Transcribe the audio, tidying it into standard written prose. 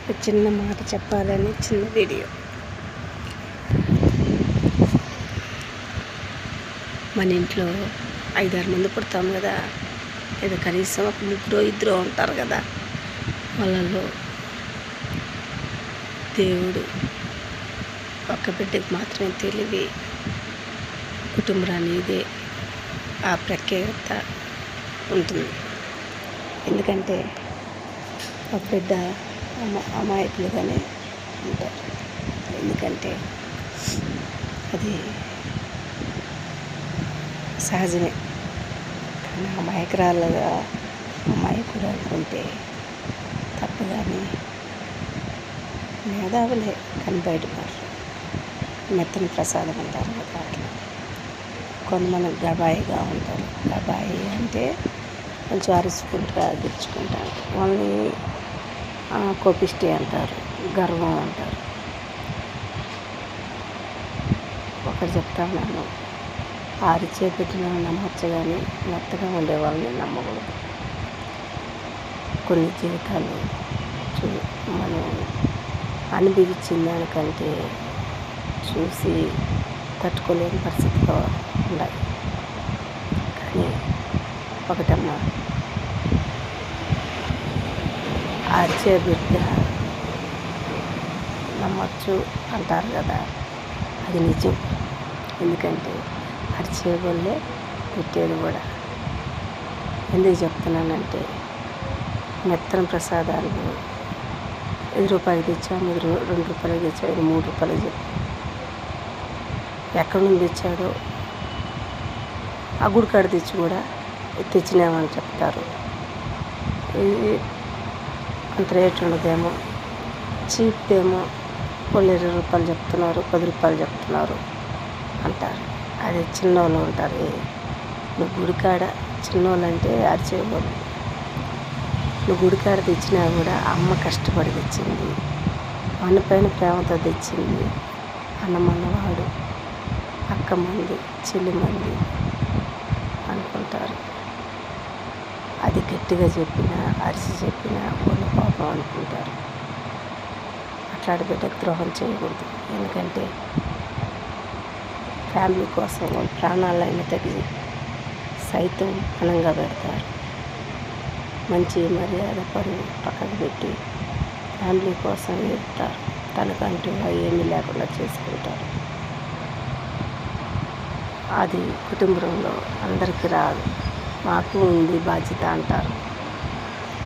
ఒక చిన్న మాట చెప్పాలని చిన్న వీడియో. మన ఇంట్లో 5-6 మంది పుడతాం కదా, లేదా కనీసం ఒక 3-2 ఉంటారు కదా. వాళ్ళలో దేవుడు ఒక్క బిడ్డకి మాత్రమే తెలివి, కుటుంబాన్ని ఇదే ఆ ప్రత్యేకత ఉంటుంది. ఎందుకంటే ఒక బిడ్డ అమాయకులుగానే ఉంటారు. ఎందుకంటే అది సహజమే. కానీ అమాయకుడు అనుకుంటే తప్పు. కానీ మేధావులే కానీ బయటపడరు. మెత్తని ప్రసాదం అంటారు కదా, అట్లా కొంతమంది గబాయిగా ఉంటారు. గబాయి అంటే కొంచెం అరుచుకుంటా గిచ్చుకుంటారు. వాళ్ళని కోపిష్టి అంటారు, గర్వం అంటారు. ఒకటి చెప్తా ఉన్నాను, ఆరిచే పెట్టిన నమ్మచ్చు కానీ మెత్తగా ఉండే వాళ్ళని నమ్మకూడదు. కొన్ని జీవితాలు మనం అనుభవించిన దానికంటే చూసి తట్టుకోలేని పరిస్థితిలో ఉన్నాయి. కానీ ఒకటమ్మా, ఆర్చే బిడ్డ నమ్మచ్చు అంటారు కదా, అది నిజం. ఎందుకంటే అరిచే వాళ్ళే పెట్టేది కూడా. ఎందుకు చెప్తున్నానంటే, మెత్తన ప్రసాదాలు 5 రూపాయలకి తెచ్చాము, 2 రూపాయలకి తెచ్చాము, 3 రూపాయలకి చెప్పి ఎక్కడి నుంచి తెచ్చాడో ఆ గుడికాడ తెచ్చి కూడా తెచ్చినామని చెప్తారు. అంత రేటు ఉండదేమో, చీప్ ఏమో, వాళ్ళు 20 రూపాయలు చెప్తున్నారు, 10 రూపాయలు చెప్తున్నారు అంటారు. అది చిన్నోళ్ళు ఉంటారు. నువ్వు గుడికాడ చిన్నోళ్ళు అంటే అరిచేవాళ్ళు. నువ్వు గుడికాడ తెచ్చినా కూడా అమ్మ కష్టపడి తెచ్చింది, మన పైన ప్రేమతో తెచ్చింది. అన్నమన్నవాడు అక్క మంది, చెల్లి మంది అనుకుంటారు. అది గట్టిగా చెప్పినా అరిచి చెప్పినా వాళ్ళు పాపం అనుకుంటారు. అట్లాంటి బిడ్డకు ద్రోహం చేయకూడదు. ఎందుకంటే ఫ్యామిలీ కోసం వాళ్ళు ప్రాణాలైన తగ్గి సైతం ఘనంగా పెడతారు. మంచి మర్యాద పరువు పక్కకు పెట్టి ఫ్యామిలీ కోసం ఎదుగుతారు. తనకంటూ ఏమీ లేకుండా చేసుకుంటారు. అది కుటుంబంలో అందరికీ రాదు. మాకు ఉంది బాధ్యత అంటారు.